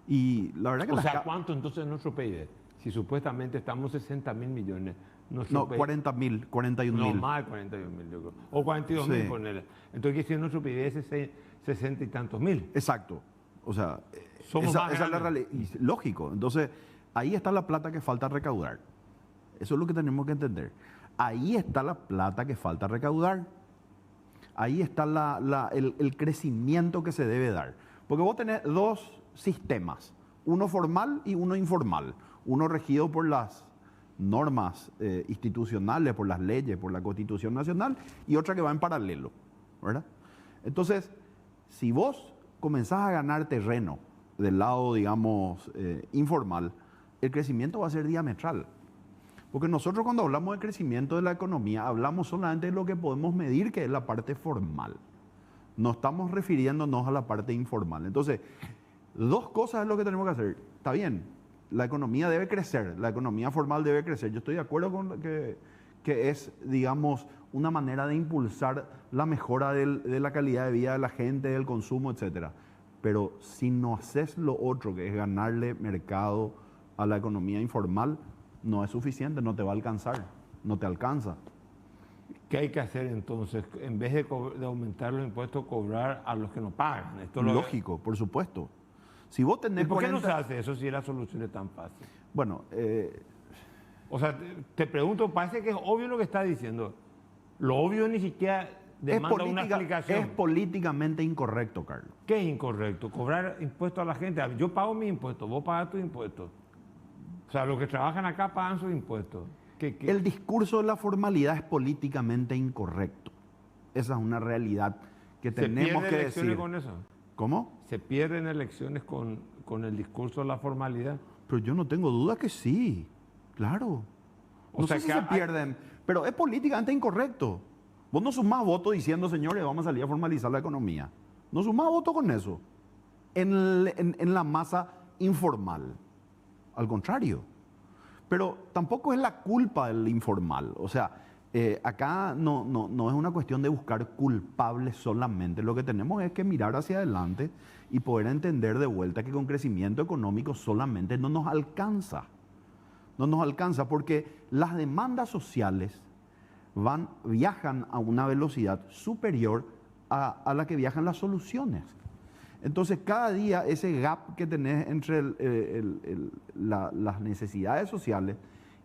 Y la verdad que o sea, ¿cuánto entonces es nuestro PIB? Si supuestamente estamos 60.000 millones. No, 40.000, 41.000. No, más de 41.000, yo creo. O 42.000, Sí. ponele. Entonces, ¿qué decir nuestro PIB es 60 y tantos mil? Exacto. O sea, Somos más esa es la grandes. realidad. Y lógico. Entonces, ahí está la plata que falta recaudar. Eso es lo que tenemos que entender. Ahí está la plata que falta recaudar. Ahí está el crecimiento que se debe dar. Porque vos tenés dos sistemas, uno formal y uno informal. Uno regido por las normas institucionales, por las leyes, por la Constitución Nacional, y otra que va en paralelo, ¿verdad? Entonces, si vos comenzás a ganar terreno del lado, digamos, informal, el crecimiento va a ser diametral. Porque nosotros cuando hablamos de crecimiento de la economía, hablamos solamente de lo que podemos medir, que es la parte formal. No estamos refiriéndonos a la parte informal. Entonces, dos cosas es lo que tenemos que hacer. Está bien, la economía debe crecer, la economía formal debe crecer. Yo estoy de acuerdo con que es, digamos, una manera de impulsar la mejora de la calidad de vida de la gente, del consumo, etc. Pero si no haces lo otro, que es ganarle mercado a la economía informal, no es suficiente, no te va a alcanzar, no te alcanza. ¿Qué hay que hacer entonces? En vez de aumentar los impuestos, cobrar a los que no pagan. Esto Lógico, por supuesto. Si vos tenés ¿Y por qué 40... no se hace eso si la solución es tan fácil? Bueno, O sea, te pregunto, parece que es obvio lo que está diciendo. Lo obvio ni siquiera demanda una explicación. es políticamente incorrecto, Carlos. ¿Qué es incorrecto? Cobrar impuestos a la gente. Yo pago mis impuestos, vos pagas tus impuestos. O sea, los que trabajan acá pagan sus impuestos. El discurso de la formalidad es políticamente incorrecto. Esa es una realidad que tenemos que elecciones decir. con eso? ¿Cómo? ¿Se pierden elecciones con el discurso de la formalidad? Pero yo no tengo duda que sí, claro. O No sea, sé si que se hay- pierden, pero es políticamente incorrecto. Vos no sumás votos diciendo, señores, vamos a salir a formalizar la economía. No sumás votos con eso. En la masa informal. Al contrario. Pero tampoco es la culpa del informal. O sea, acá no es una cuestión de buscar culpables solamente. Lo que tenemos es que mirar hacia adelante y poder entender de vuelta que con crecimiento económico solamente no nos alcanza. No nos alcanza porque las demandas sociales viajan a una velocidad superior a la que viajan las soluciones. Entonces, cada día ese gap que tenés entre las necesidades sociales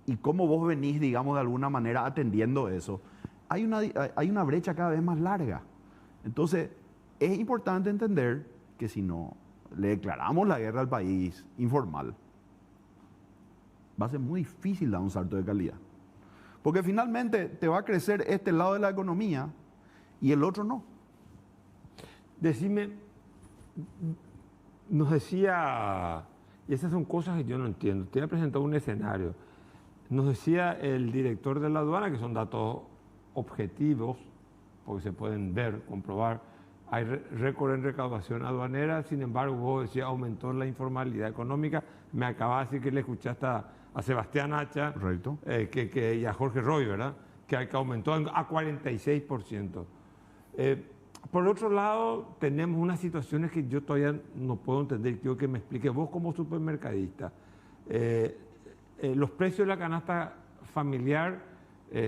y cómo vos venís, digamos, de alguna manera atendiendo eso, hay una brecha cada vez más larga. Entonces, es importante entender que si no le declaramos la guerra al país informal, va a ser muy difícil dar un salto de calidad. Porque finalmente te va a crecer este lado de la economía y el otro no. Decime, nos decía, y esas son cosas que yo no entiendo, te voy a presentar un escenario. Nos decía el director de la aduana, que son datos objetivos, porque se pueden ver, comprobar, hay récord en recaudación aduanera, sin embargo, vos decías, aumentó la informalidad económica. Me acaba de decir que le escuchaste a Sebastián Hacha, Correcto. y a Jorge Roy, ¿verdad? Que aumentó a 46%. Por otro lado, tenemos unas situaciones que yo todavía no puedo entender. Quiero que me explique vos como supermercadista. Los precios de la canasta familiar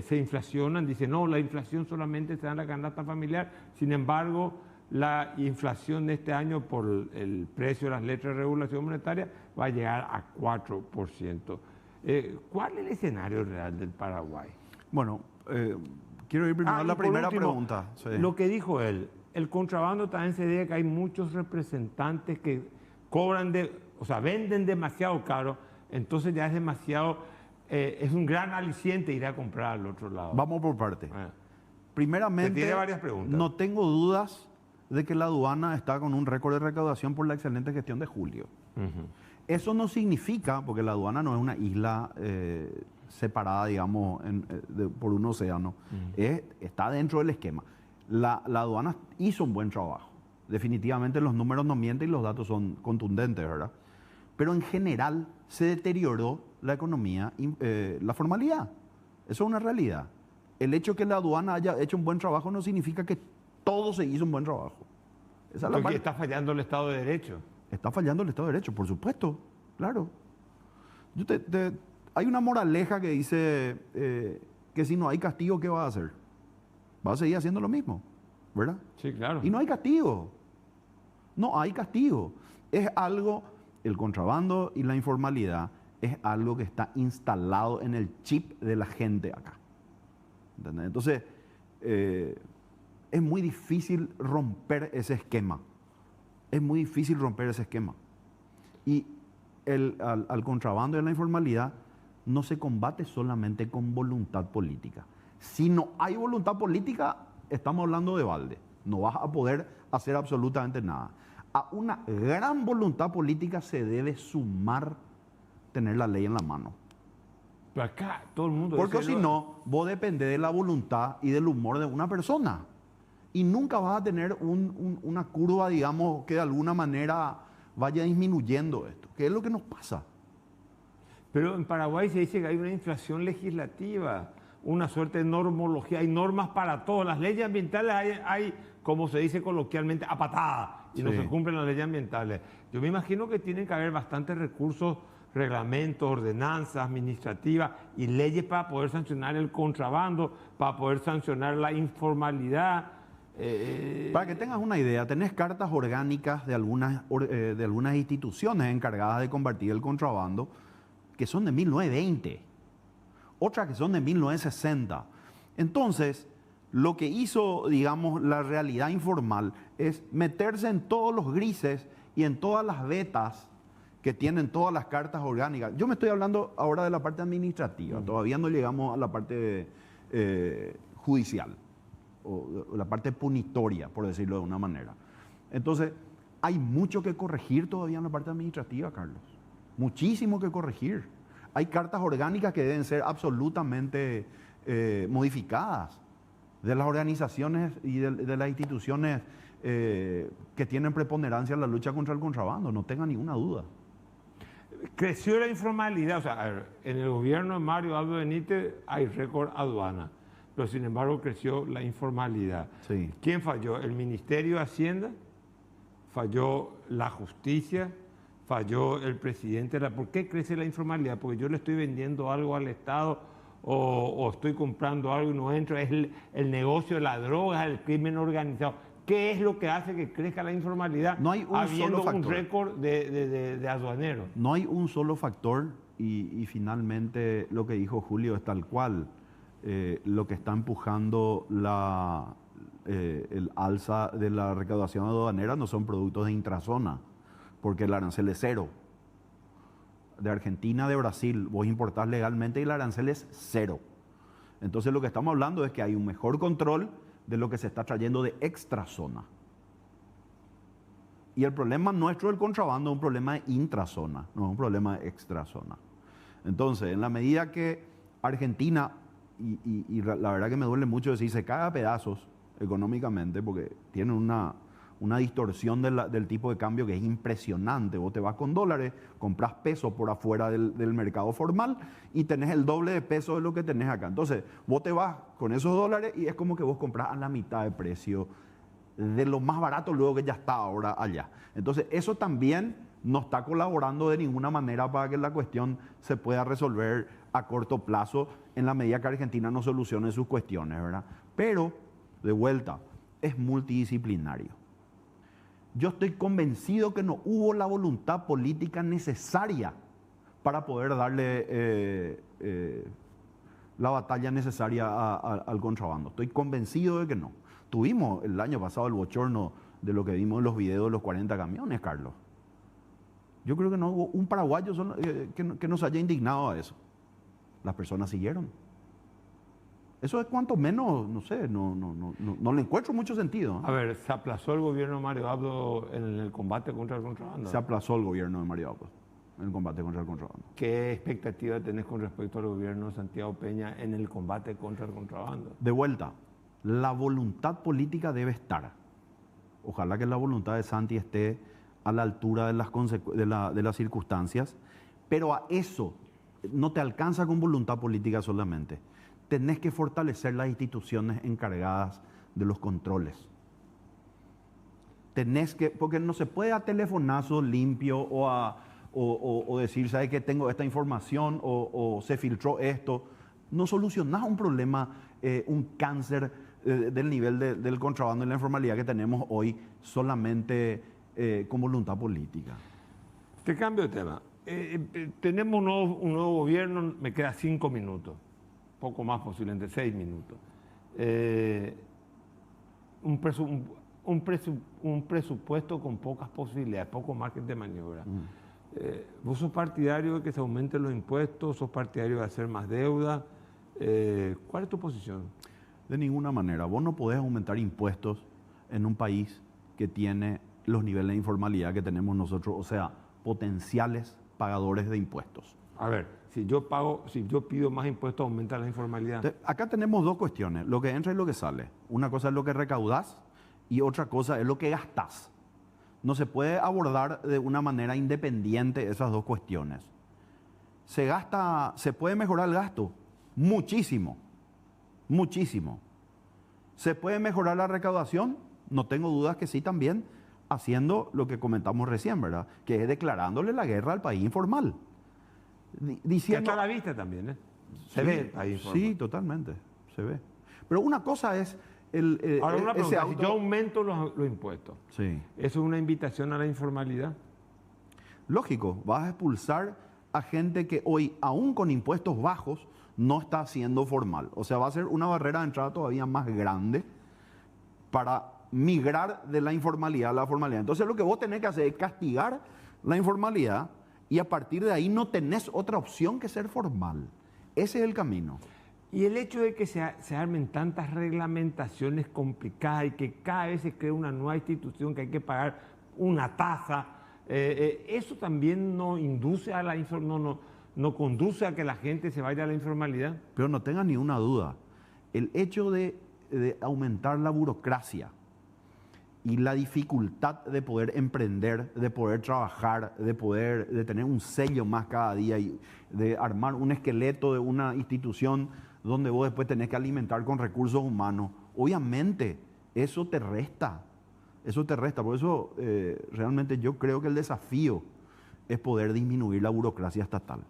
se inflacionan. Dicen, no, la inflación solamente se da en la canasta familiar. Sin embargo, la inflación de este año por el precio de las letras de regulación monetaria va a llegar a 4%. ¿Cuál es el escenario real del Paraguay? Bueno, quiero ir primero a y la por primera último, pregunta. Sí. Lo que dijo él, el contrabando también se debe que hay muchos representantes que cobran de o sea, venden demasiado caro, entonces ya es demasiado, es un gran aliciente ir a comprar al otro lado. Vamos por parte. Te Primeramente, tiene varias preguntas. no tengo dudas de que la aduana está con un récord de recaudación por la excelente gestión de Julio. Ujú. Eso no significa, porque la aduana no es una isla separada, digamos, por un océano, está dentro del esquema. La aduana hizo un buen trabajo. Definitivamente los números no mienten y los datos son contundentes, ¿verdad? Pero en general se deterioró la economía, la formalidad. Eso es una realidad. El hecho que la aduana haya hecho un buen trabajo no significa que todo se hizo un buen trabajo. Esa es la Porque parte. está fallando el Estado de Derecho. Está fallando el Estado de Derecho, por supuesto, claro. Hay una moraleja que dice que si no hay castigo, ¿qué va a hacer? Va a seguir haciendo lo mismo, ¿verdad? Sí, claro. Y no hay castigo. No hay castigo. Es algo, el contrabando y la informalidad es algo que está instalado en el chip de la gente acá. ¿Entendés? Entonces, es muy difícil romper ese esquema. Es muy difícil romper ese esquema. Y al contrabando y a la informalidad no se combate solamente con voluntad política. Si no hay voluntad política, estamos hablando de balde. No vas a poder hacer absolutamente nada. A una gran voluntad política se debe sumar tener la ley en la mano. Pero acá todo el mundo Porque dice, si no, vos dependés de la voluntad y del humor de una persona. Y nunca vas a tener una curva, digamos, que de alguna manera vaya disminuyendo esto. ¿Qué es lo que nos pasa? Pero en Paraguay se dice que hay una inflación legislativa, una suerte de normología, hay normas para todo. Las leyes ambientales hay como se dice coloquialmente, a patada, y no Sí. se cumplen las leyes ambientales. Yo me imagino que tienen que haber bastantes recursos, reglamentos, ordenanzas administrativas y leyes para poder sancionar el contrabando, para poder sancionar la informalidad. Para que tengas una idea, tenés cartas orgánicas de algunas instituciones encargadas de combatir el contrabando que son de 1920, otras que son de 1960. Entonces, lo que hizo, digamos, la realidad informal es meterse en todos los grises y en todas las vetas que tienen todas las cartas orgánicas. Yo me estoy hablando ahora de la parte administrativa, todavía no llegamos a la parte judicial o la parte punitoria, por decirlo de una manera. Entonces, hay mucho que corregir todavía en la parte administrativa, Carlos. Muchísimo que corregir. Hay cartas orgánicas que deben ser absolutamente modificadas de las organizaciones y de las instituciones que tienen preponderancia en la lucha contra el contrabando, no tenga ninguna duda. Creció la informalidad, o sea, a ver, en el gobierno de Mario Abdo Benítez hay récord aduana, pero sin embargo creció la informalidad. Sí. ¿Quién falló? ¿El Ministerio de Hacienda? ¿Falló la justicia? ¿Falló el presidente? ¿Por qué crece la informalidad? Porque yo le estoy vendiendo algo al Estado o estoy comprando algo y no entro. Es el negocio de la droga, el crimen organizado. ¿Qué es lo que hace que crezca la informalidad? No hay un habiendo solo factor. un récord de aduaneros. No hay un solo factor y finalmente lo que dijo Julio es tal cual. Lo que está empujando el alza de la recaudación aduanera no son productos de intrazona, porque el arancel es cero. De Argentina, de Brasil, vos importás legalmente y el arancel es cero. Entonces lo que estamos hablando es que hay un mejor control de lo que se está trayendo de extrazona. Y el problema nuestro del contrabando es un problema de intrazona, no es un problema de extrazona. Entonces, en la medida que Argentina, y la verdad que me duele mucho decir, se cae a pedazos económicamente porque tiene una distorsión del tipo de cambio que es impresionante. Vos te vas con dólares, compras pesos por afuera del mercado formal y tenés el doble de peso de lo que tenés acá. Entonces, vos te vas con esos dólares y es como que vos compras a la mitad de precio de lo más barato luego que ya está ahora allá. Entonces, eso también no está colaborando de ninguna manera para que la cuestión se pueda resolver a corto plazo en la medida que Argentina no solucione sus cuestiones, ¿verdad? Pero, de vuelta, es multidisciplinario. Yo estoy convencido que no hubo la voluntad política necesaria para poder darle la batalla necesaria al contrabando. Estoy convencido de que no. Tuvimos el año pasado el bochorno de lo que vimos en los videos de los 40 camiones, Carlos. Yo creo que no hubo un paraguayo que no se haya indignado a eso. Las personas siguieron. Eso es cuanto menos, no sé, no le encuentro mucho sentido. A ver, ¿se aplazó el gobierno de Mario Abdo en el combate contra el contrabando? Se aplazó el gobierno de Mario Abdo en el combate contra el contrabando. ¿Qué expectativa tenés con respecto al gobierno de Santiago Peña en el combate contra el contrabando? De vuelta, la voluntad política debe estar. Ojalá que la voluntad de Santi esté a la altura de las circunstancias, pero a eso no te alcanza con voluntad política solamente. Tenés que fortalecer las instituciones encargadas de los controles. Porque no se puede a telefonazo limpio o decir, ¿sabes qué? Tengo esta información o se filtró esto. No solucionás un problema, un cáncer del nivel del contrabando y la informalidad que tenemos hoy solamente con voluntad política. Te cambio de tema. Tenemos un nuevo gobierno, me queda 5 minutos. Poco más posiblemente, 6 minutos. Un presupuesto con pocas posibilidades, poco margen de maniobra. ¿Vos sos partidario de que se aumenten los impuestos? ¿Sos partidario de hacer más deuda? ¿Cuál es tu posición? De ninguna manera. Vos no podés aumentar impuestos en un país que tiene los niveles de informalidad que tenemos nosotros, o sea, potenciales pagadores de impuestos. A ver, si yo pido más impuestos, aumenta la informalidad. Acá tenemos dos cuestiones, lo que entra y lo que sale. Una cosa es lo que recaudás y otra cosa es lo que gastás. No se puede abordar de una manera independiente esas dos cuestiones. Se puede mejorar el gasto, muchísimo, muchísimo. ¿Se puede mejorar la recaudación? No tengo dudas que sí también, haciendo lo que comentamos recién, ¿verdad? Que es declarándole la guerra al país informal. Que está a la vista también, ¿eh? Se ve el país informal. Sí, totalmente, se ve. Pero una cosa es Ahora una pregunta, si yo aumento los impuestos, sí. ¿eso es una invitación a la informalidad? Lógico, vas a expulsar a gente que hoy, aún con impuestos bajos, no está siendo formal. O sea, va a ser una barrera de entrada todavía más grande para migrar de la informalidad a la formalidad. Entonces lo que vos tenés que hacer es castigar la informalidad y a partir de ahí no tenés otra opción que ser formal. Ese es el camino. Y el hecho de que se armen tantas reglamentaciones complicadas y que cada vez se cree una nueva institución que hay que pagar una tasa, ¿eso también no induce a no conduce a que la gente se vaya a la informalidad? Pero no tengan ni una duda, el hecho de aumentar la burocracia y la dificultad de poder emprender, de poder trabajar, de tener un sello más cada día y de armar un esqueleto de una institución donde vos después tenés que alimentar con recursos humanos, obviamente eso te resta. Por eso realmente yo creo que el desafío es poder disminuir la burocracia estatal.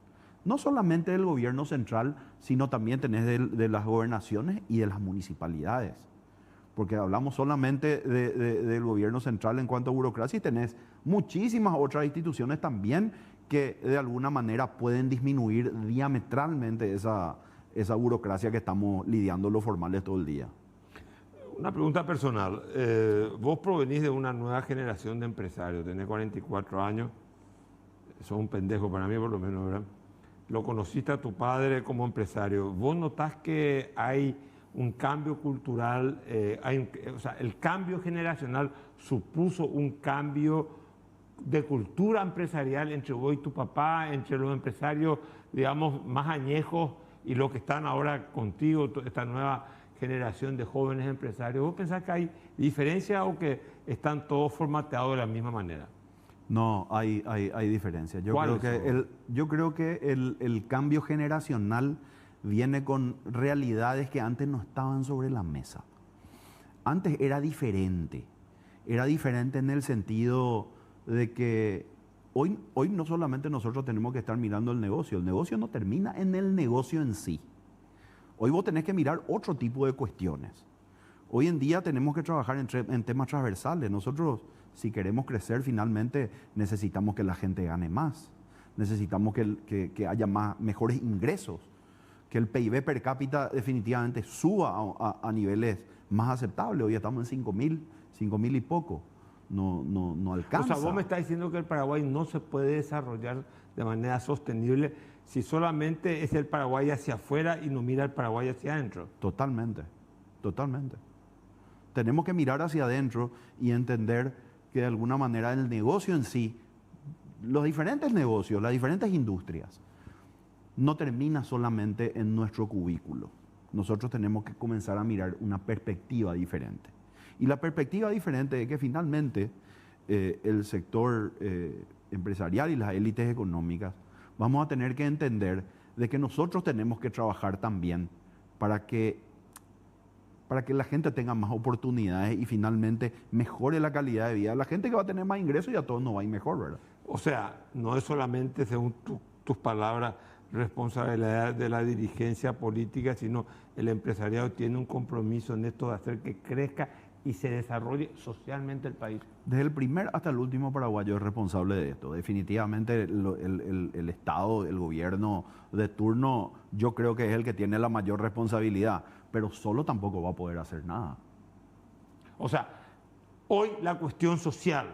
No solamente del gobierno central, sino también tenés de las gobernaciones y de las municipalidades. Porque hablamos solamente del gobierno central en cuanto a burocracia y tenés muchísimas otras instituciones también que de alguna manera pueden disminuir diametralmente esa burocracia que estamos lidiando los formales todo el día. Una pregunta personal. Vos provenís de una nueva generación de empresarios, tenés 44 años, sos un pendejo para mí por lo menos, ¿verdad? Lo conociste a tu padre como empresario. ¿Vos notás que hay un cambio cultural, o sea, el cambio generacional supuso un cambio de cultura empresarial entre vos y tu papá, entre los empresarios, digamos, más añejos y los que están ahora contigo, esta nueva generación de jóvenes empresarios? ¿Vos pensás que hay diferencia o que están todos formateados de la misma manera? No, hay diferencia. Yo creo que el cambio generacional viene con realidades que antes no estaban sobre la mesa. Antes era diferente en el sentido de que hoy no solamente nosotros tenemos que estar mirando el negocio no termina en el negocio en sí. Hoy vos tenés que mirar otro tipo de cuestiones. Hoy en día tenemos que trabajar en temas transversales. Nosotros, si queremos crecer finalmente, necesitamos que la gente gane más. Necesitamos que haya mejores ingresos. Que el PIB per cápita definitivamente suba a niveles más aceptables. Hoy estamos en 5.000 y poco. no alcanza. O sea, vos me estás diciendo que el Paraguay no se puede desarrollar de manera sostenible si solamente es el Paraguay hacia afuera y no mira el Paraguay hacia adentro. Totalmente, totalmente. Tenemos que mirar hacia adentro y entender que de alguna manera el negocio en sí, los diferentes negocios, las diferentes industrias, no termina solamente en nuestro cubículo. Nosotros tenemos que comenzar a mirar una perspectiva diferente. Y la perspectiva diferente es que finalmente el sector empresarial y las élites económicas vamos a tener que entender de que nosotros tenemos que trabajar también para que la gente tenga más oportunidades y finalmente mejore la calidad de vida. La gente que va a tener más ingresos y a todos nos va a ir mejor, ¿verdad? O sea, no es solamente, según tus palabras, responsabilidad de la dirigencia política, sino el empresariado tiene un compromiso en esto de hacer que crezca y se desarrolle socialmente el país. Desde el primer hasta el último paraguayo es responsable de esto. Definitivamente el Estado, el gobierno de turno, yo creo que es el que tiene la mayor responsabilidad, pero solo tampoco va a poder hacer nada. O sea, hoy la cuestión social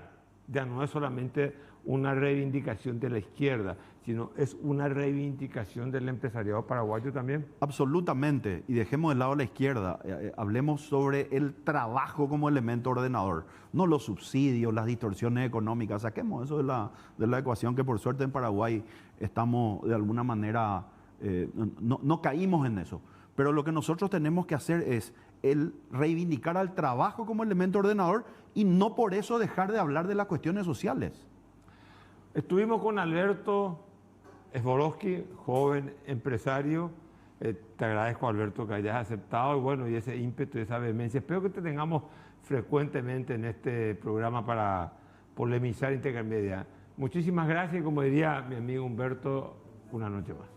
ya no es solamente una reivindicación de la izquierda, sino es una reivindicación del empresariado paraguayo también. Absolutamente, y dejemos de lado la izquierda, hablemos sobre el trabajo como elemento ordenador, no los subsidios, las distorsiones económicas, saquemos eso de la ecuación, que por suerte en Paraguay estamos de alguna manera, no caímos en eso, pero lo que nosotros tenemos que hacer es el reivindicar al trabajo como elemento ordenador y no por eso dejar de hablar de las cuestiones sociales. Estuvimos con Alberto Sborowski, joven empresario. Te agradezco, Alberto, que hayas aceptado y bueno, y ese ímpetu y esa vehemencia. Espero que te tengamos frecuentemente en este programa para polemizar intermedia. Muchísimas gracias y como diría mi amigo Humberto, una noche más.